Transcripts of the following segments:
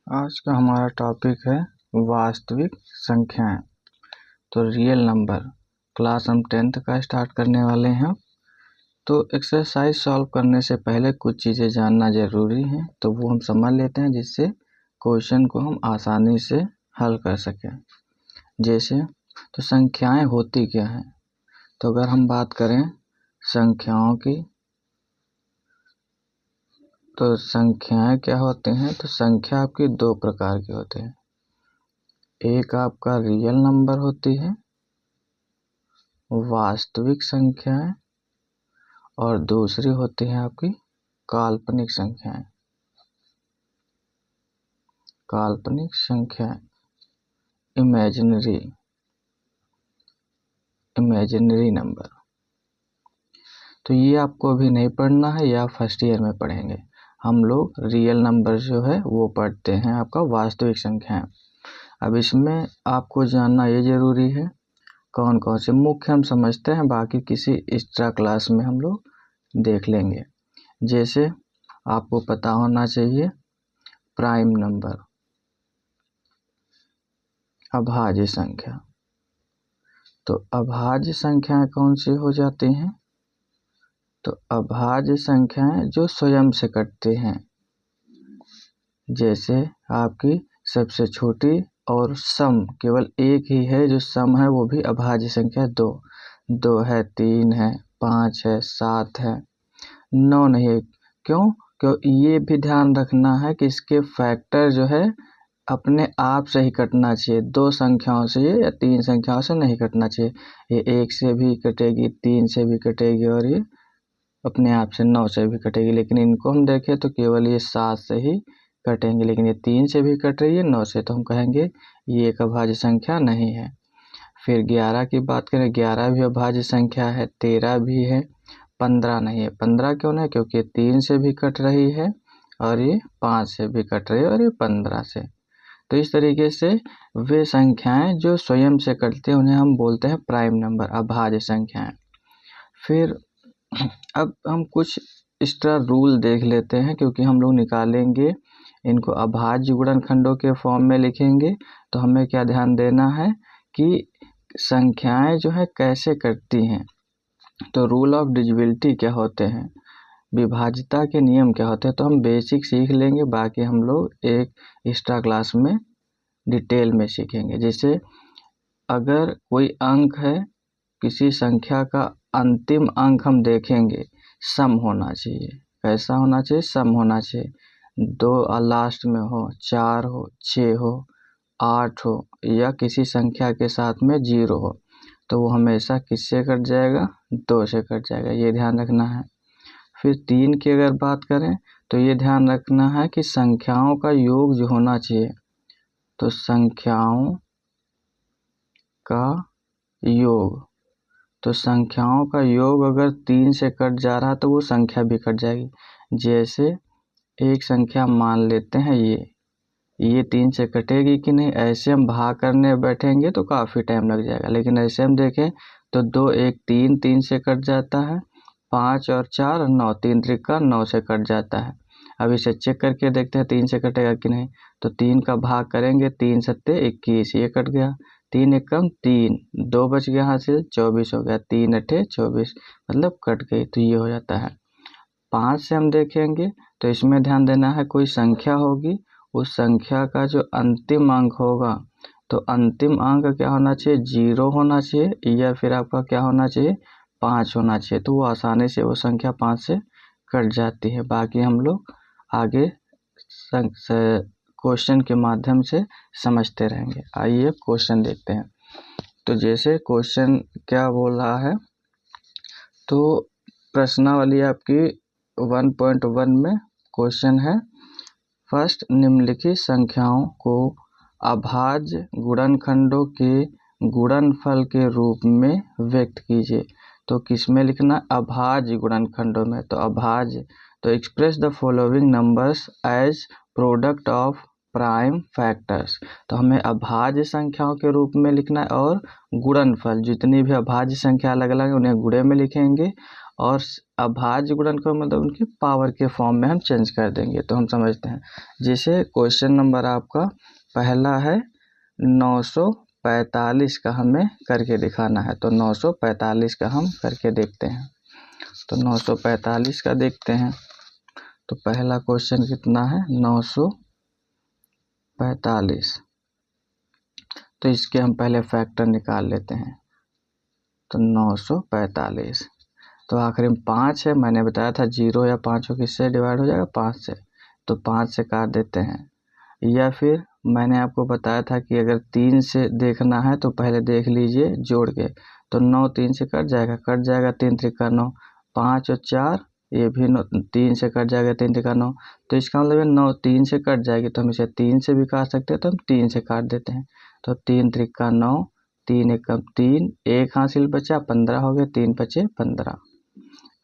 आज का हमारा टॉपिक है वास्तविक संख्याएं। तो रियल नंबर क्लास हम 10th का स्टार्ट करने वाले हैं। तो एक्सरसाइज सॉल्व करने से पहले कुछ चीज़ें जानना ज़रूरी है, तो वो हम समझ लेते हैं जिससे क्वेश्चन को हम आसानी से हल कर सकें। जैसे तो संख्याएं होती क्या हैं। तो अगर हम बात करें संख्याओं की, तो संख्याएं क्या होते हैं। तो संख्या आपकी दो प्रकार की होते हैं। एक आपका रियल नंबर होती है, वास्तविक संख्याएं, और दूसरी होती है आपकी काल्पनिक संख्याएं। काल्पनिक संख्याएं इमेजिनरी नंबर। तो ये आपको अभी नहीं पढ़ना है, या फर्स्ट ईयर में पढ़ेंगे। हम लोग रियल नंबर जो है वो पढ़ते हैं, आपका वास्तविक संख्याएं। अब इसमें आपको जानना ये जरूरी है कौन कौन से मुख्य हम समझते हैं, बाकी किसी एक्स्ट्रा क्लास में हम लोग देख लेंगे। जैसे आपको पता होना चाहिए प्राइम नंबर, अभाज्य संख्या। तो अभाज्य संख्याएं कौन सी हो जाती हैं। तो अभाज्य संख्याएं जो स्वयं से कटते हैं, जैसे आपकी सबसे छोटी और सम केवल एक ही है, जो सम है वो भी अभाज्य संख्या दो है, 3 है, 5 है, 7 है, 9 नहीं है। क्यों ये भी ध्यान रखना है कि इसके फैक्टर जो है अपने आप से ही कटना चाहिए। दो संख्याओं से या तीन संख्याओं से नहीं कटना चाहिए। ये 1 से भी कटेगी, 3 से भी कटेगी, और ये अपने आप से 9 से भी कटेगी। लेकिन इनको हम देखें तो केवल ये 7 से ही कटेंगे, लेकिन ये 3 से भी कट रही है, 9 से, तो हम कहेंगे ये एक अभाज्य संख्या नहीं है। फिर 11 की बात करें, 11 भी अभाज्य संख्या है, 13 भी है, 15 नहीं है। 15 क्यों नहीं, क्योंकि ये 3 से भी कट रही है, और ये 5 से भी कट रही है, और ये 15 से। तो इस तरीके से वे संख्याएं जो स्वयं से कटती हैं उन्हें हम बोलते हैं प्राइम नंबर, अभाज्य संख्याएं। फिर अब हम कुछ एक्स्ट्रा रूल देख लेते हैं, क्योंकि हम लोग निकालेंगे इनको अभाज्य गुणनखंडों के फॉर्म में लिखेंगे। तो हमें क्या ध्यान देना है कि संख्याएं जो है कैसे कटती हैं। तो रूल ऑफ डिविजिबिलिटी क्या होते हैं, विभाज्यता के नियम क्या होते हैं, तो हम बेसिक सीख लेंगे, बाकी हम लोग एक एक्स्ट्रा क्लास में डिटेल में सीखेंगे। जैसे अगर कोई अंक है, किसी संख्या का अंतिम अंक हम देखेंगे, सम होना चाहिए। कैसा होना चाहिए, सम होना चाहिए। 2 लास्ट में हो, 4 हो, 6 हो, 8 हो, या किसी संख्या के साथ में 0 हो, तो वो हमेशा किससे कट जाएगा, 2 से कट जाएगा। ये ध्यान रखना है। फिर 3 की अगर बात करें तो ये ध्यान रखना है कि संख्याओं का योग जो होना चाहिए, तो संख्याओं का योग, तो संख्याओं का योग अगर 3 से कट जा रहा है तो वो संख्या भी कट जाएगी। जैसे एक संख्या मान लेते हैं, ये 3 से कटेगी कि नहीं। ऐसे हम भाग करने बैठेंगे तो काफ़ी टाइम लग जाएगा, लेकिन ऐसे हम देखें तो 2 1 3, 3 से कट जाता है, 5 और 4 9, 3 त्रिका 9 से कट जाता है। अब इसे चेक करके देखते हैं 3 से कटेगा कि नहीं। तो 3 का भाग करेंगे, 3 सत्ते 21, ये कट गया। 3 एकम 3, 2 बच गया हासिल, 24 हो गया। 3 अठे 24, मतलब कट गई, तो ये हो जाता है। 5 से हम देखेंगे तो इसमें ध्यान देना है, कोई संख्या होगी, उस संख्या का जो अंतिम अंक होगा, तो अंतिम अंक क्या होना चाहिए, 0 होना चाहिए, या फिर आपका क्या होना चाहिए, 5 होना चाहिए। तो वो आसानी से वो संख्या 5 से कट जाती है। बाकी हम लोग आगे क्वेश्चन के माध्यम से समझते रहेंगे। आइए क्वेश्चन देखते हैं। तो जैसे क्वेश्चन क्या बोल रहा है, तो प्रश्नावली आपकी 1.1 में क्वेश्चन है, फर्स्ट निम्नलिखित संख्याओं को अभाज्य गुणनखंडों के गुणनफल के रूप में व्यक्त कीजिए। तो किस में लिखना, अभाज्य गुणनखंडों में। तो अभाज्य, तो express the following numbers as product of prime factors. तो हमें अभाज्य संख्याओं के रूप में लिखना है, और गुणनफल जितनी भी अभाज्य संख्या अलग अलग है उन्हें गुणे में लिखेंगे, और अभाज्य गुणनखंड मतलब उनकी पावर के फॉर्म में हम चेंज कर देंगे। तो हम समझते हैं, जैसे क्वेश्चन नंबर आपका पहला है 945 का हमें करके दिखाना है। तो 945 का हम करके देखते हैं। तो 945 का देखते हैं। तो पहला क्वेश्चन कितना है 945। तो इसके हम पहले फैक्टर निकाल लेते हैं। तो 945, तो आखिरी में 5 है। मैंने बताया था 0 या 5 को किससे डिवाइड हो जाएगा 5 से। तो 5 से काट देते हैं। या फिर मैंने आपको बताया था कि अगर 3 से देखना है तो पहले देख लीजिए जोड़ के। तो 9 3 से कट जाएगा 3 त्रिका 9, 5 और 4 ये भी 3 से कट जाएगा 3 त्रिका 9। तो इसका मतलब 9 3 से कट जाएगी, तो हम इसे 3 से भी काट सकते हैं। तो हम 3 से काट देते हैं। तो 3 त्रिका 9, 3 एकम 3, एक हासिल बचा 15 हो गया, 3 बचे 15।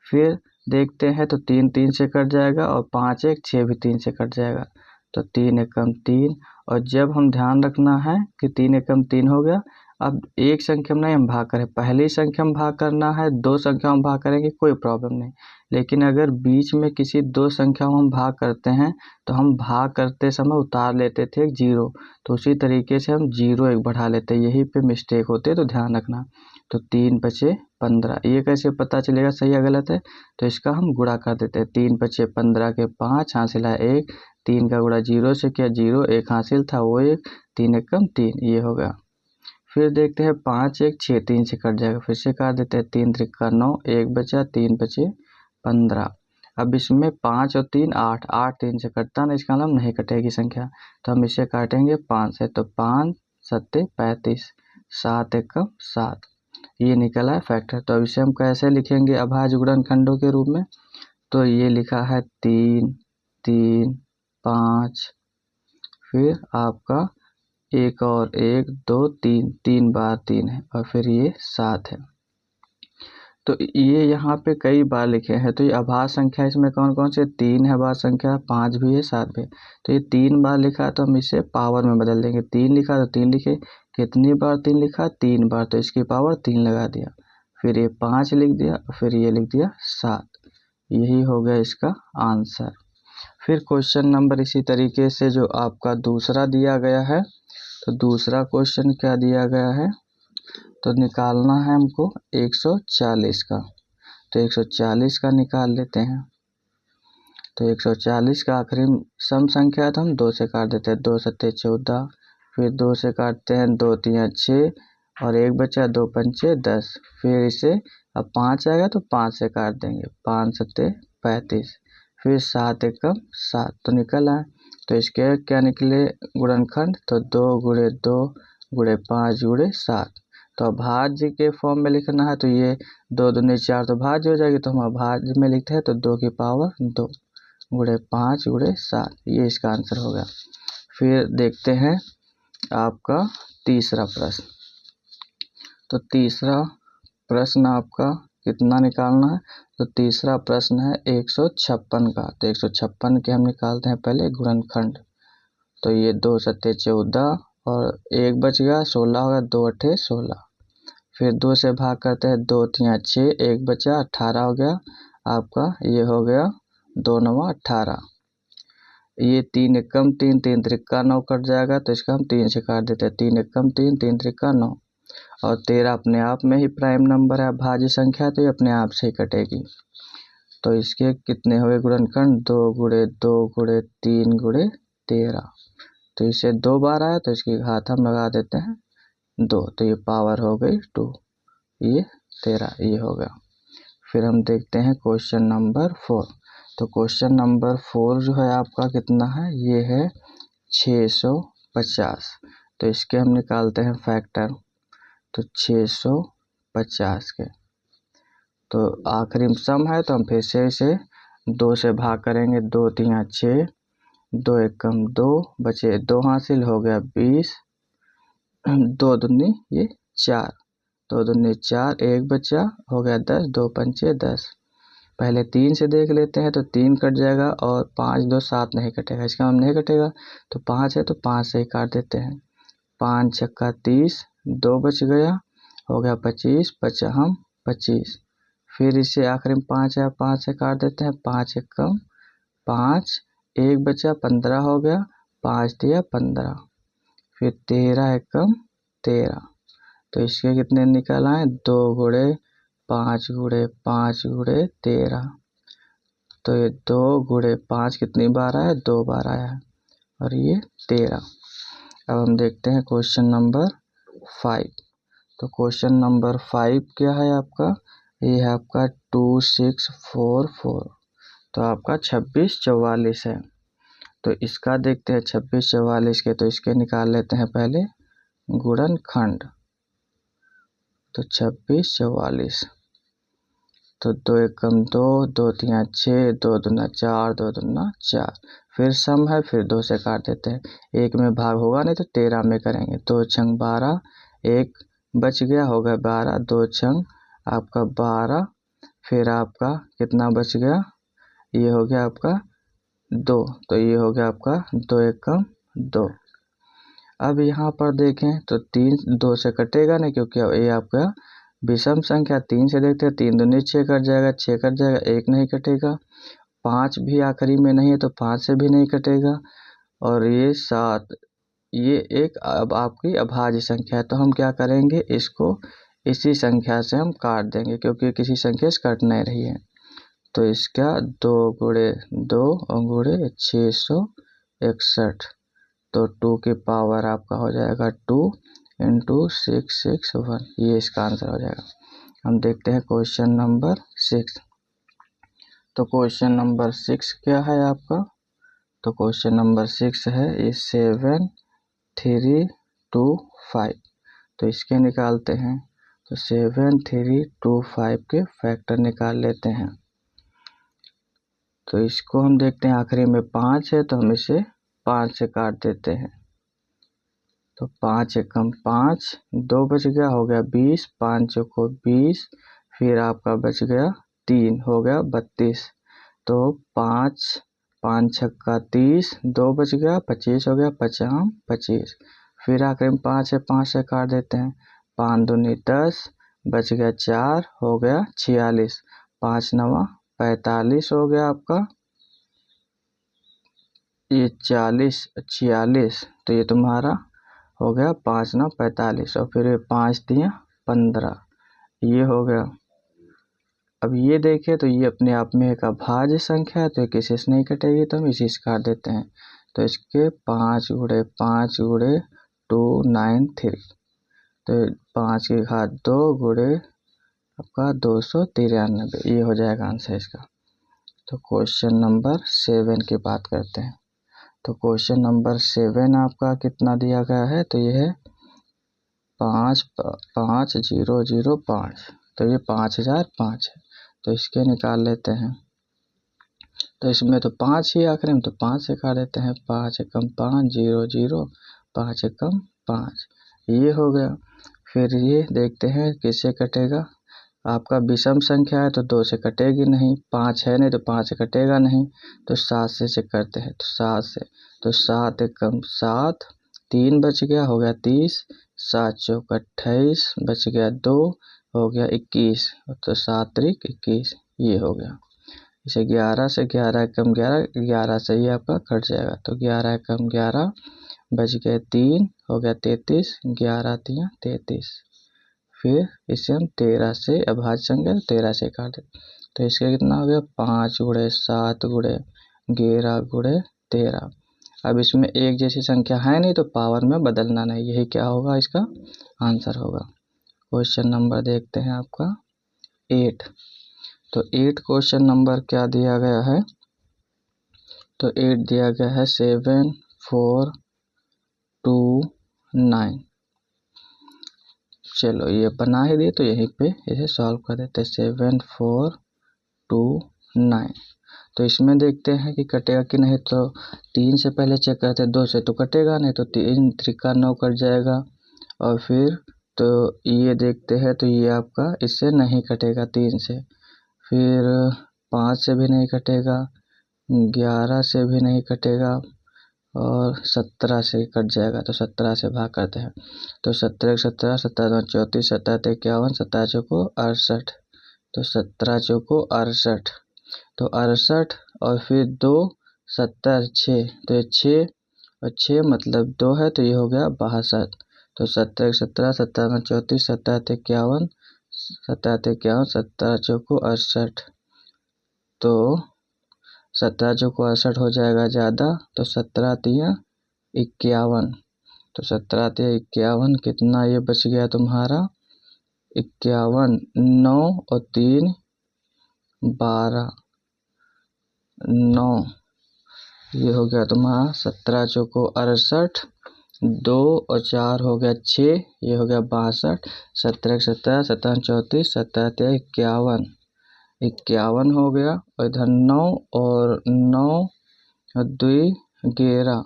फिर देखते हैं तो 3 3 से कट जाएगा और 5 1 6 भी 3 से कट जाएगा। तो 3 एकम 3, और जब हम ध्यान रखना है कि 3 एकम 3 हो गया। अब एक संख्या में नहीं हम भाग करें, पहली संख्या में भाग करना है, दो संख्या में भाग करेंगे कोई प्रॉब्लम नहीं। लेकिन अगर बीच में किसी दो संख्या में हम भाग करते हैं तो हम भाग करते समय उतार लेते थे एक 0, तो उसी तरीके से हम 0 एक बढ़ा लेते, यही पे मिस्टेक होते है, तो ध्यान रखना। तो 3 बचे 15, ये कैसे पता चलेगा सही या गलत है। तो इसका हम गुणा कर देते हैं। 3 बचे 15 के 5 हासिल है 1, 3 का गुणा 0 से किया 0, 1 हासिल था वो 1, 3 एकम 3 ये होगा। फिर देखते हैं 5 1 6 3 से कट जाएगा, फिर से काट देते हैं। 3 त्रिका 9, 1 बचा, 3 बचे 15। अब इसमें 5 और 3 8, 8 3 से कटता ना, इसका मतलब नहीं कटेगी संख्या। तो हम इसे काटेंगे 5 से। तो 5 7 35, 7 एकम 7, ये निकला है फैक्टर। तो अब इसे हम कैसे लिखेंगे अभाज्य गुणनखंडों के रूप में। तो ये लिखा है 3 3 5, फिर आपका 1 और 1 2 3, 3 बार 3 है, और फिर ये 7 है। तो ये यहाँ पे कई बार लिखे हैं। तो ये अभाज्य संख्या इसमें कौन कौन से 3 है अभाज्य संख्या, 5 भी है 7 भी है। तो ये 3 बार लिखा है तो हम इसे पावर में बदल देंगे। 3 लिखा तो 3 लिखे, कितनी बार 3 लिखा 3 बार, तो इसकी पावर 3 लगा दिया। फिर ये 5 लिख दिया, फिर ये लिख दिया 7, यही हो गया इसका आंसर। फिर क्वेश्चन नंबर इसी तरीके से जो आपका दूसरा दिया गया है। तो दूसरा क्वेश्चन क्या दिया गया है, तो निकालना है हमको 140 का। तो 140 का निकाल लेते हैं। तो 140 का आखिरी सम संख्या है तो हम 2 से काट देते हैं। 2 सत्ते 14, फिर 2 से काटते हैं, 2 3 6 और 1 बचा, 2 पंचे 10। फिर इसे अब 5 आएगा तो 5 से काट देंगे, 5 सत्ते 35, फिर 7 एकम 7, तो निकल आए। तो इसके क्या निकले गुणनखंड, तो 2 गुणे 2 गुणे 5 गुणे 7। तो अभाज्य के फॉर्म में लिखना है तो ये 2 दूनी 4 तो भाज्य हो जाएगी, तो हम अभाज्य में लिखते हैं तो 2 की पावर 2 गुणे 5 गुणे 7, ये इसका आंसर हो गया। फिर देखते हैं आपका तीसरा प्रश्न। तो तीसरा प्रश्न आपका कितना निकालना है, तो तीसरा प्रश्न है 156 का। तो 156 के हम निकालते हैं पहले गुणनखंड। तो ये 2 सत्ते 14 और 1 बच गया, 16 हो गया, 2 अट्ठे 16। फिर 2 से भाग करते हैं, 2 3 6, 1 बचा 18 हो गया आपका, ये हो गया 2 9 18। ये 3 एकम 3, 3 त्रिका 9 कट जाएगा, तो इसका हम 3 से काट देते हैं। 3 एकम 3, 3 त्रिका 9, और 13 अपने आप में ही प्राइम नंबर है भाज्य संख्या, तो ये अपने आप से ही कटेगी। तो इसके कितने हुए गुणनखंड, 2 गुणे 2 गुणे 3 गुणे 13। तो इसे 2 बार आया तो इसकी घात हम लगा देते हैं 2, तो ये पावर हो गई 2, ये 13 ये हो गया। फिर हम देखते हैं क्वेश्चन नंबर 4। तो क्वेश्चन नंबर 4 जो है आपका कितना है, ये है 650। तो इसके हम निकालते हैं फैक्टर। तो 650 के तो आखिरी में सम है, तो हम फिर से इसे 2 से भाग करेंगे। 2 3 6, 2 एकम 2 बचे 2 हासिल हो गया 20, 2 दूनी ये 4, 2 दूनी 4, 1 बचा हो गया 10, 2 पंचे 10। पहले 3 से देख लेते हैं, तो 3 कट जाएगा और 5 2 7 नहीं कटेगा, इसका हम नहीं कटेगा। तो 5 है तो 5 से ही काट देते हैं। 5 छक्का 30, 2 बच गया, हो गया 25, बचा हम 25। फिर इसे आखिरी में 5 है, 5 से काट देते हैं, 5 एक कम 5, 1 बचा 15 हो गया, 5 दिया 15, फिर 13 एक कम 13, तो इसके कितने निकल आए 2 गुणे 5 गुणे 5 गुणे 13, तो ये 2 गुणे 5 कितनी बार आया 2 बार आया है और ये 13। अब हम देखते हैं क्वेश्चन नंबर 5। तो क्वेश्चन नंबर 5 क्या है आपका, ये है आपका 2644, तो आपका 2644 है। तो इसका देखते हैं 2644 के, तो इसके निकाल लेते हैं पहले गुणनखंड। तो 2644, तो 2 एकम 2, 2 तिया 6, 2 दूना 4, 2 दूना 4, फिर सम है, फिर 2 से काट देते हैं, 1 में भाग होगा नहीं तो 13 में करेंगे, 2 छंग 12, 1 बच गया, हो गया 12, 2 छंग आपका 12, फिर आपका कितना बच गया, ये हो गया आपका 2, तो ये हो गया आपका 2 एकम 2। अब यहाँ पर देखें तो 3 2 से कटेगा नहीं, क्योंकि ये आपका विषम संख्या, 3 से देखते हैं, 3 दूनी 6 कट जाएगा, 6 कट जाएगा, 1 नहीं कटेगा, 5 भी आखिरी में नहीं है तो 5 से भी नहीं कटेगा, और ये 7, ये एक अब आपकी अभाज्य संख्या है, तो हम क्या करेंगे, इसको इसी संख्या से हम काट देंगे, क्योंकि किसी संख्या से कट नहीं रही है। तो इसका 2 गुणे 2 और गुणे 661, तो 2 की पावर आपका हो जाएगा 2 इंटू 661, ये इसका आंसर हो जाएगा। हम देखते हैं क्वेश्चन नंबर 6। तो क्वेश्चन नंबर 6 क्या है आपका, तो क्वेश्चन नंबर 6 है ये 7 3 2 5, तो इसके निकालते हैं, तो 7 3 2 5 के फैक्टर निकाल लेते हैं। तो इसको हम देखते हैं, आखिरी में 5 है तो हम इसे 5 से काट देते हैं, तो 5 एकम 5, 2 बच गया, हो गया 20, 5 चौको 20, फिर आपका बच गया 3, हो गया 32, तो 5 5 छक्का 30, 2 बच गया 25, हो गया 50 25, फिर आखिर में 5 है, 5 से काट देते हैं, 5 दूनी 10, बच गया 4, हो गया 46, 5 नवा 45 हो गया आपका, ये 40 46, तो ये तुम्हारा हो गया 5 9 45, और फिर 5 दिया 15, ये हो गया। अब ये देखें तो ये अपने आप में एक अभाज्य संख्या है, तो ये किसी से नहीं कटेगी, तो हम इसी से काट देते हैं, तो इसके 5 गुणे 5 गुणे 293, तो 5 की घात 2 गुणे आपका 293, ये हो जाएगा आंसर इसका। तो क्वेश्चन नंबर 7 की बात करते हैं। तो क्वेश्चन नंबर 7 आपका कितना दिया गया है, तो ये है 5005, तो ये 5005 है, तो इसके निकाल लेते हैं। तो इसमें तो 5 ही आखिरी में, तो 5 से काट देते हैं, 5 एकम 5 0 0, 5 एकम 5, ये हो गया। फिर ये देखते हैं किससे कटेगा, आपका विषम संख्या है तो 2 से कटेगी नहीं, 5 है नहीं तो 5 से कटेगा नहीं, तो 7 से करते हैं, तो 7 से, तो 7 एकम 7, 3 बच गया, हो गया 30, 7 चौक 28, बच गया 2, हो गया 21, तो 7 त्रिक 21, ये हो गया। इसे 11 से 11 एकम 11, 11 से ही आपका कट जाएगा, तो 11 एकम 11, बच गए 3, हो गया 33, 11 तिया 33, फिर इसे हम 13 से अभाज्य संख्या 13 से काट दें, तो इसका कितना हो गया 5 गुणे 7 गुणे 11 गुणे 13। अब इसमें एक जैसी संख्या है नहीं तो पावर में बदलना नहीं, यही क्या होगा इसका आंसर होगा। क्वेश्चन नंबर देखते हैं आपका 8। तो 8 क्वेश्चन नंबर क्या दिया गया है, तो 8 दिया गया है 7 4 2 9। चलो ये बना ही दिए तो यहीं पे इसे सॉल्व कर देते हैं, 7 4 2 9। तो इसमें देखते हैं कि कटेगा कि नहीं, तो 3 से पहले चेक करते हैं, 2 से तो कटेगा नहीं, तो 3 त्रिका 9 कट जाएगा, और फिर तो ये देखते हैं तो ये आपका इससे नहीं कटेगा 3 से, फिर 5 से भी नहीं कटेगा, 11 से भी नहीं कटेगा, और 17 से कट जाएगा, तो 17 से भाग करते हैं, तो 17 17 17 34 17 51 17 चौको 68, तो 17 चौको 68, तो 68 और फिर 2 70 6, तो ये 6 और 6 मतलब 2 है, तो ये हो गया 62। तो 17 17 17 34 17 51 17 51 17 चौको 68, तो 17 चौको 68 हो जाएगा ज़्यादा, तो 17 तिया 51, तो 17 तिया 51 कितना ये बच गया तुम्हारा 51, 9 और 3 12, 9, ये हो गया तुम्हारा 17 चौको 68, 2 और 4 हो गया 6, ये हो गया 62, 17 17 17 34 17 51, 51 हो गया, और इधर 9 और 9 और 2 11,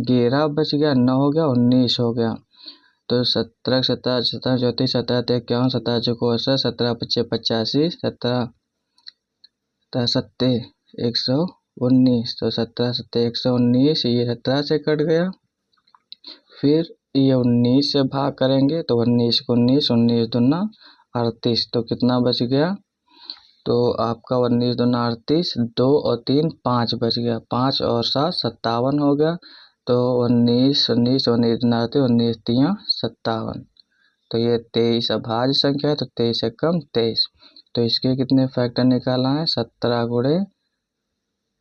11 बच गया, 9 हो गया 19 हो गया, तो 17 17 17 34 17 51 17 चौको 68 17 25 85 17 70 119, तो 17 70 119, ये 17 से कट गया, फिर ये 19 से भाग करेंगे तो 19 को 19 19 दूना 38, तो कितना बच गया, तो आपका 19 दूना 38, 2 और 3 5 बच गया, 5 और 7 57 हो गया, तो 19 19 19 दूना 38 19 तिया 57, तो ये 23 अभाज्य संख्या है, तो 23 से कम 23, तो इसके कितने फैक्टर निकालना है 17 गुणे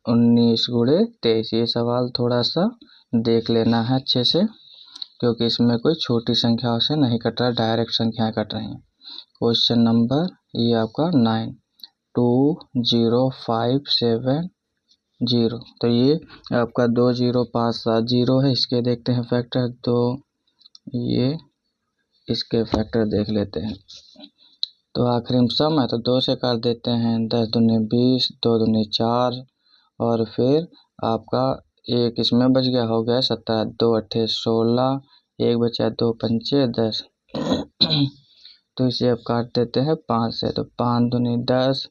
19 गुणे 23। ये सवाल थोड़ा सा देख लेना है अच्छे से, क्योंकि इसमें कोई छोटी संख्याओं से नहीं कट रहा, डायरेक्ट संख्याएं कट रही हैं। क्वेश्चन नंबर ये आपका 9 20570, तो ये आपका 20570 है, इसके देखते हैं फैक्टर, तो ये इसके फैक्टर देख लेते हैं। तो आखिरी में सम है, तो 2 से काट देते हैं, 10 दूनी 20, 2 दूनी 4, और फिर आपका एक इसमें बच गया, हो गया 17, 2 अट्ठे 16, एक बचा 2 पंचे 10, तो इसे अब काट देते हैं 5 से, तो 5 दूनी 10,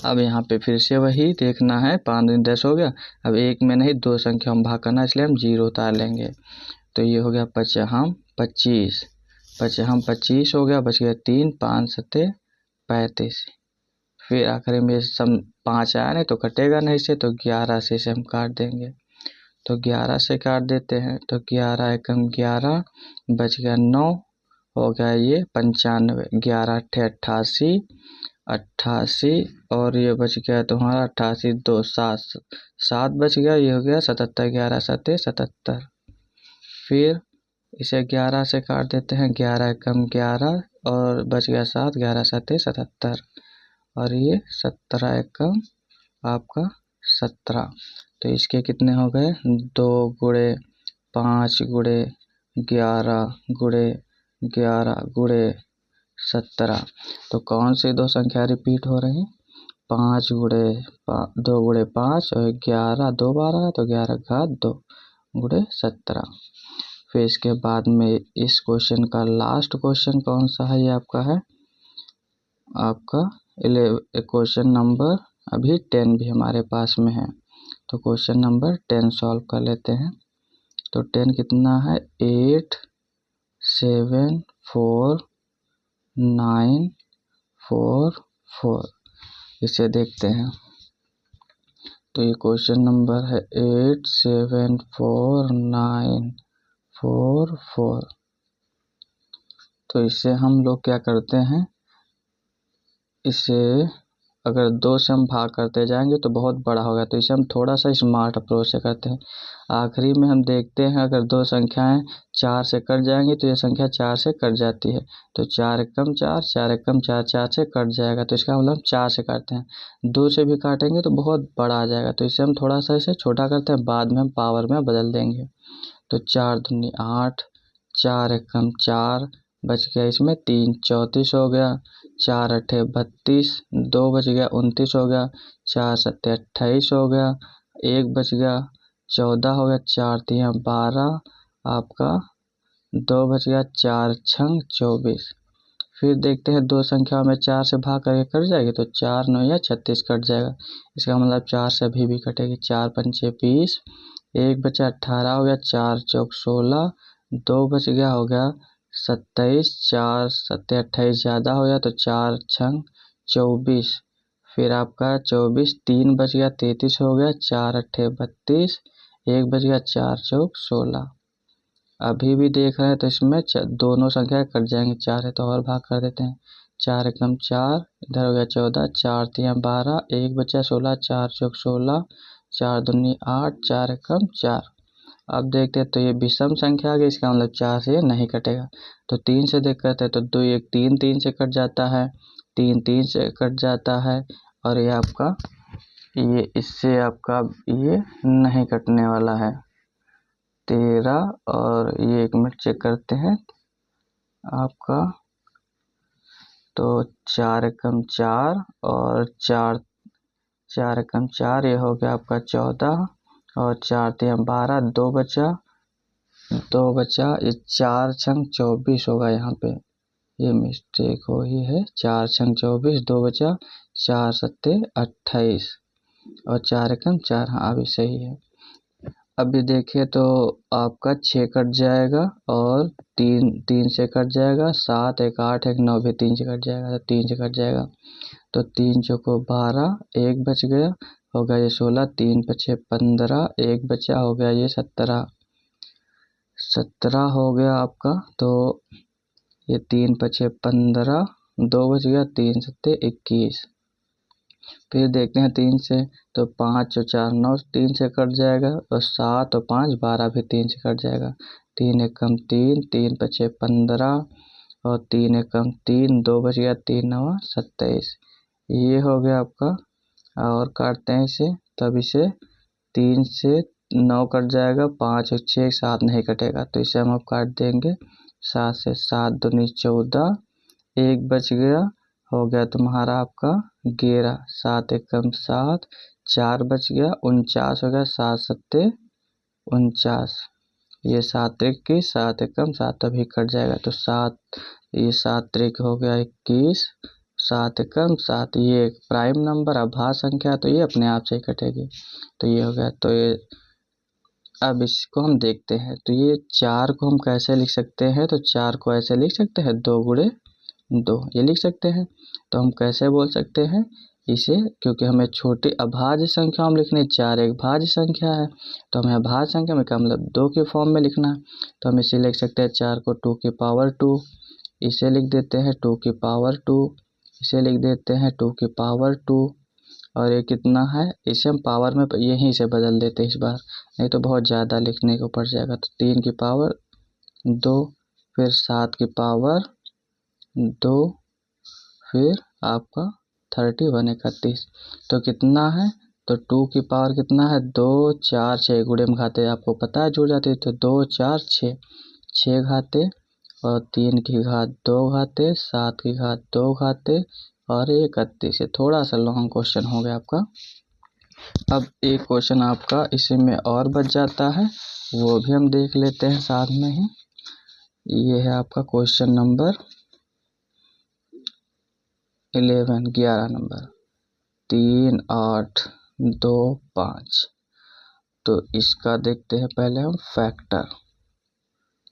अब यहाँ पे फिर से वही देखना है, 5 दूनी 10 हो गया, अब एक में नहीं 2 संख्या हम भाग करना, इसलिए हम 0 उतार लेंगे, तो ये हो गया 55 25, 55 25 हो गया, बच गया 3 5 7 35, फिर आखिरी में सम 5 आया नहीं तो कटेगा नहीं से, तो 11 से इसे हम काट देंगे, तो 11 से काट देते हैं, तो 11 एकम 11, बच गया 9, हो गया ये 95, 11 अट्ठे 88 88, और ये बच गया तुम्हारा 88 2 7 7 बच गया, ये हो गया 77, 11 7 77, फिर इसे 11 से काट देते हैं, 11 एकम 11, और बच गया 7, 11 7 77, और ये 17 एकम आपका 17, तो इसके कितने हो गए 2 गुणे 5 गुणे 11 गुणे 11 गुणे 17, तो कौन सी 2 संख्या रिपीट हो रही, 5 गुणे 2 गुणे 5 और 11 2 12, तो 11 घात 2 गुणे 17। फिर इसके बाद में इस क्वेश्चन का लास्ट क्वेश्चन कौन सा है, ये आपका है आपका क्वेश्चन नंबर अभी 10 भी हमारे पास में है, तो क्वेश्चन नंबर 10 सॉल्व कर लेते हैं। तो 10 कितना है 8 7 4 9 4 4, इसे देखते हैं। तो ये क्वेश्चन नंबर है 8 7 4 9 4 4, तो इससे हम लोग क्या करते हैं, इसे अगर 2 से हम भाग करते जाएंगे तो बहुत बड़ा होगा, तो इसे हम थोड़ा सा स्मार्ट अप्रोच से करते हैं। आखिरी में हम देखते हैं अगर 2 संख्याएं 4 से कट जाएंगी तो ये संख्या 4 से कट जाती है, तो 4 एकम 4 4 एकम 4 4 से कट जाएगा, तो इसका मतलब 4 से काटते हैं। 2 से भी काटेंगे तो बहुत बड़ा आ जाएगा, तो इसे हम थोड़ा सा इसे छोटा करते हैं, बाद में हम पावर में बदल देंगे। तो 4 दूनी 8, 4 एकम 4, बच गया इसमें 3 34 हो गया, 4 अट्ठे 32, 2 बच गया 29 हो गया, 4 सत्ते 28 हो गया, 1 बच गया 14 हो गया, 4 तिया 12 आपका, 2 बच गया, 4 छंग 24। फिर देखते हैं 2 संख्या में 4 से भाग करके कट जाएगी, तो 4 9 या 36 कट जाएगा, इसका मतलब 4 से अभी भी कटेगी, 4 पंचे 20, 1 बचा 18 हो गया, 4 चौक 16, 2 बच गया हो गया 27, 4 सत्ते 28 ज़्यादा हो गया, तो 4 छंग 24, फिर आपका 24, 3 बच गया 33 हो गया, 4 अट्ठे 32, 1 बच गया, 4 चौक 16। अभी भी देख रहे हैं तो इसमें दोनों संख्या कट जाएंगे, 4 है तो और भाग कर देते हैं। 4 एकम 4, इधर हो गया 14, 4 तिया 12, 1 बचा 16, 4 चौक 16, 4 दूनी 8, 4 एकम 4। अब देखते हैं तो ये विषम संख्या आ गई, इसका मतलब 4 से ये नहीं कटेगा। तो 3 से देख करते हैं तो 2 1 3 3 से कट जाता है, 3 3 से कट जाता है, और ये आपका ये इससे आपका ये नहीं कटने वाला है 13। और ये 1 मिनट चेक करते हैं आपका, तो 4 एकम 4 और 4 एकम 4, ये हो गया आपका 14, और 4 तिया 12, 2 बचा, ये 4 छंग 24 होगा, यहाँ पे ये मिस्टेक हो ही है, 4 छंग 24, 2 बचा, 4 सत्ते 28, और 4 एकम 4, हाँ अभी सही है। अभी देखिए तो आपका 6 कट जाएगा, और 3 से कट जाएगा, 7 1 8 1 9 भी 3 से कट जाएगा, तो 3 से कट जाएगा, तो 3 चौको 12, 1 बच गया, हो गया ये 16, 3 पछे 15, 1 बचा, हो गया ये 17 हो गया आपका। तो ये 3 पछे 15, 2 बच गया, 3 सत्ते 21। फिर देखते हैं 3 से, तो 5 और 4 9, 3 से कट जाएगा, और 7 और 5 12 भी 3 से कट जाएगा। 3 एकम 3, 3 पछे 15, और 3 एकम 3, 2 बच गया, 3 9 27। ये हो गया आपका। और काटते हैं इसे, तब इसे 3 से 9 कट जाएगा, 5 और 6 7 नहीं कटेगा, तो इसे हम अब काट देंगे 7 से। 7 दूनी 14, 1 बच गया, हो गया तुम्हारा आपका 11, 7 एकम 7, 4 बच गया, 49 हो गया, 7 सत्ते 49, ये 7 21, 7 एकम 7 अभी कट जाएगा, तो 7, ये 7 त्रिक हो गया 21, 7 एकम 7, ये एक प्राइम नंबर अभाज्य संख्या, तो ये अपने आप से ही कटेगी, तो ये हो गया। तो ये अब इसको हम देखते हैं, तो ये 4 को हम कैसे लिख सकते हैं, तो 4 को ऐसे लिख सकते हैं 2 गुणे 2, ये लिख सकते हैं। तो हम कैसे बोल सकते हैं इसे, क्योंकि हमें छोटी अभाज्य संख्या हम लिखने, 4 एक भाज्य संख्या है, तो हमें अभाज्य संख्या में का मतलब 2 के फॉर्म में लिखना है, तो हम इसे लिख सकते हैं 4 को 2 की पावर 2, इसे लिख देते हैं 2 की पावर 2, इसे लिख देते हैं 2 की पावर 2, और ये कितना है, इसे हम पावर में यहीं से बदल देते हैं इस बार, नहीं तो बहुत ज़्यादा लिखने को पड़ जाएगा। तो 3 की पावर 2, फिर 7 की पावर 2, फिर आपका 31 31, तो कितना है, तो 2 की पावर कितना है 2 4 6, गुणे में घाते आपको पता है जुड़ जाते हैं, तो 2 4 6, 6 घाते, और 3 की घात 2 घाते, 7 की घात 2 घाते, और 31। ये थोड़ा सा लॉन्ग क्वेश्चन हो गया आपका। अब एक क्वेश्चन आपका इसी में और बच जाता है, वो भी हम देख लेते हैं साथ में ही। ये है आपका क्वेश्चन नंबर 11 नंबर, 3 8 2 5। तो इसका देखते हैं पहले हम फैक्टर,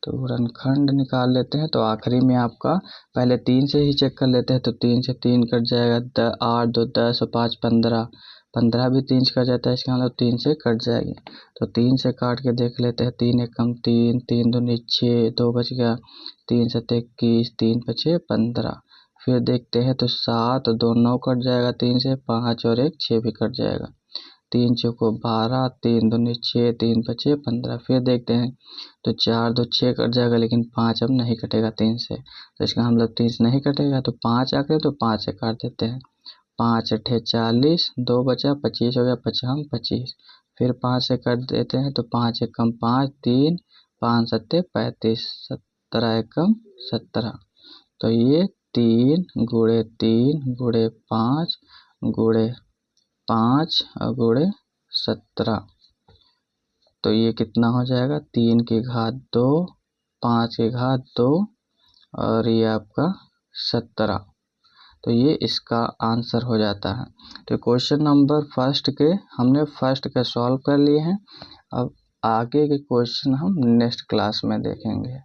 तो गुणनखंड निकाल लेते हैं। तो आखिरी में आपका पहले 3 से ही चेक कर लेते हैं, तो 3 से 3 कट जाएगा, 8 2 10 और 5 15, 15 भी 3 से कट जाता है, इसका मतलब 3 से कट जाएगी। तो 3 से काट के देख लेते हैं, 3 एकम 3, 3 दूनी 6, 2 बच गया, 3 सत्ते 21, 3 पछे 15। फिर देखते हैं तो 7 2 9 कट जाएगा, 3 से 5 और 1 6 भी कट जाएगा, 3 चौको 12, 3 दूनी 6, 3 पछे 15। फिर देखते हैं तो 4 2 6 कट जाएगा, लेकिन 5 अब नहीं कटेगा 3 से, तो इसका मतलब 3 से नहीं कटेगा, तो 5 आकर तो 5 से काट देते हैं। 5 अठे 40, 2 बचा 25 हो गया, 55 25। फिर 5 से काट देते हैं, तो 5 एकम 5, 3 5 सत्ते 35, 17 एकम 17। तो ये 3 गुणे 3 गुणे 5 गुणे 5 और गुणे 17, तो ये कितना हो जाएगा, 3 की घात 2, 5 की घात 2, और ये आपका 17। तो ये इसका आंसर हो जाता है। तो क्वेश्चन नंबर फर्स्ट के हमने फर्स्ट के सॉल्व कर लिए हैं। अब आगे के क्वेश्चन हम नेक्स्ट क्लास में देखेंगे।